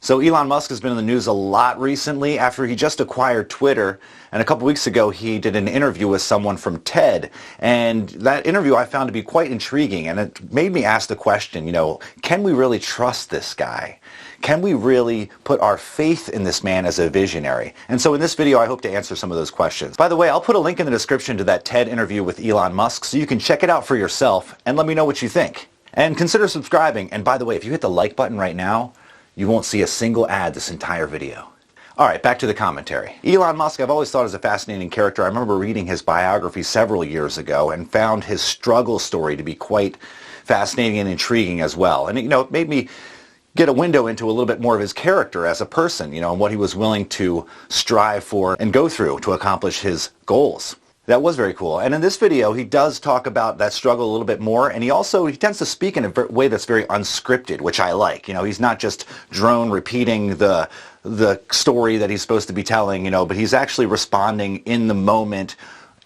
So Elon Musk has been in the news a lot recently after he just acquired Twitter, and a couple weeks ago he did an interview with someone from TED, and that interview I found to be quite intriguing, and it made me ask the question, can we really trust this guy? Can we really put our faith in this man as a visionary? And so in this video I hope to answer some of those questions. By the way, I'll put a link in the description to that TED interview with Elon Musk so you can check it out for yourself and let me know what you think. And consider subscribing, and by the way, if you hit the like button right now, you won't see a single ad this entire video. Alright, back to the commentary. Elon Musk I've always thought is a fascinating character. I remember reading his biography several years ago and found his struggle story to be quite fascinating and intriguing as well. And it made me get a window into a little bit more of his character as a person, and what he was willing to strive for and go through to accomplish his goals. That was very cool. And in this video, he does talk about that struggle a little bit more, and he tends to speak in a way that's very unscripted, which I like. He's not just drone repeating the story that he's supposed to be telling, but he's actually responding in the moment.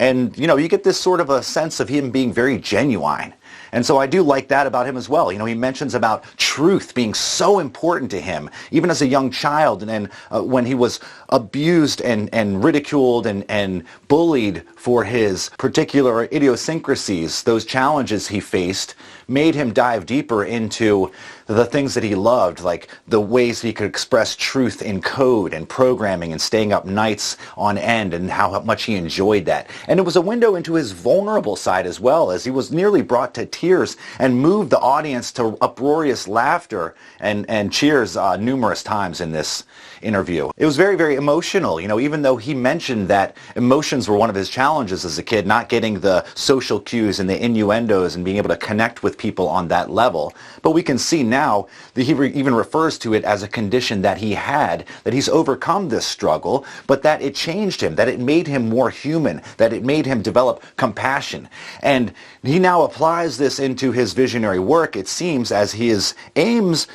And, you get this sort of a sense of him being very genuine. And so I do like that about him as well. He mentions about truth being so important to him, even as a young child, and when he was abused and ridiculed and bullied for his particular idiosyncrasies, those challenges he faced made him dive deeper into the things that he loved, like the ways he could express truth in code and programming and staying up nights on end, and how much he enjoyed that. And it was a window into his vulnerable side as well, as he was nearly brought to tears and moved the audience to uproarious laughter and cheers numerous times in this interview. It was very, very emotional, even though he mentioned that emotions were one of his challenges as a kid, not getting the social cues and the innuendos and being able to connect with people on that level. But we can see now that he even refers to it as a condition that he had, that he's overcome this struggle, but that it changed him, that it made him more human, that it made him develop compassion. And he now applies this into his visionary work, it seems, as his aims.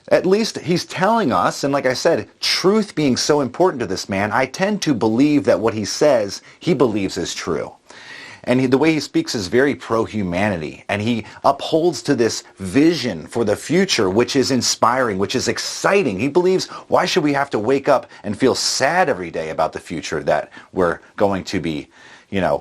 At least he's telling us, and like I said, truth being so important to this man, I tend to believe that what he says, he believes is true. And the way he speaks is very pro-humanity, and he upholds to this vision for the future, which is inspiring, which is exciting. He believes, why should we have to wake up and feel sad every day about the future that we're going to be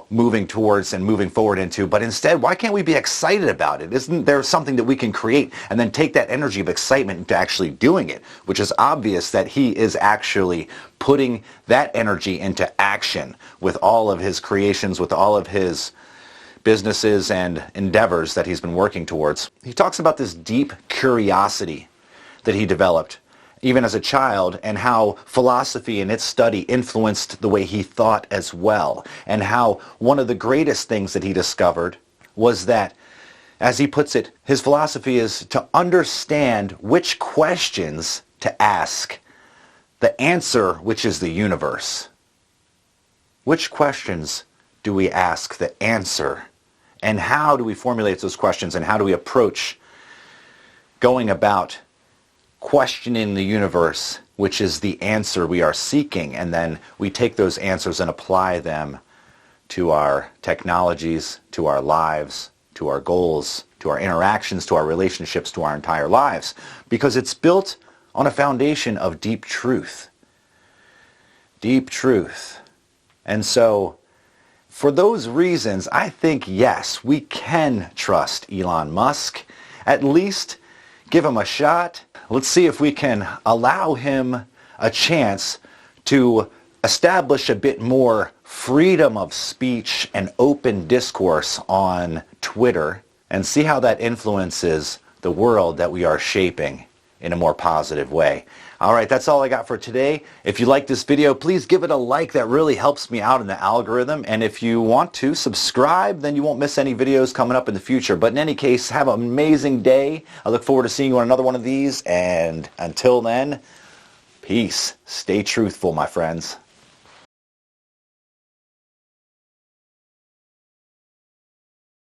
moving towards and moving forward into, but instead, why can't we be excited about it? Isn't there something that we can create and then take that energy of excitement into actually doing it? Which is obvious that he is actually putting that energy into action with all of his creations, with all of his businesses and endeavors that he's been working towards. He talks about this deep curiosity that he developed even as a child, and how philosophy and its study influenced the way he thought as well, and how one of the greatest things that he discovered was that, as he puts it, his philosophy is to understand which questions to ask, the answer which is the universe. Which questions do we ask the answer? And how do we formulate those questions, and how do we approach going about questioning the universe, which is the answer we are seeking, and then we take those answers and apply them to our technologies, to our lives, to our goals, to our interactions, to our relationships, to our entire lives, because it's built on a foundation of deep truth. Deep truth. And so, for those reasons, I think, yes, we can trust Elon Musk. At least give him a shot. Let's see if we can allow him a chance to establish a bit more freedom of speech and open discourse on Twitter, and see how that influences the world that we are shaping in a more positive way. Alright, that's all I got for today. If you like this video, please give it a like. That really helps me out in the algorithm. And if you want to subscribe, then you won't miss any videos coming up in the future. But in any case, have an amazing day. I look forward to seeing you on another one of these. And until then, peace. Stay truthful, my friends.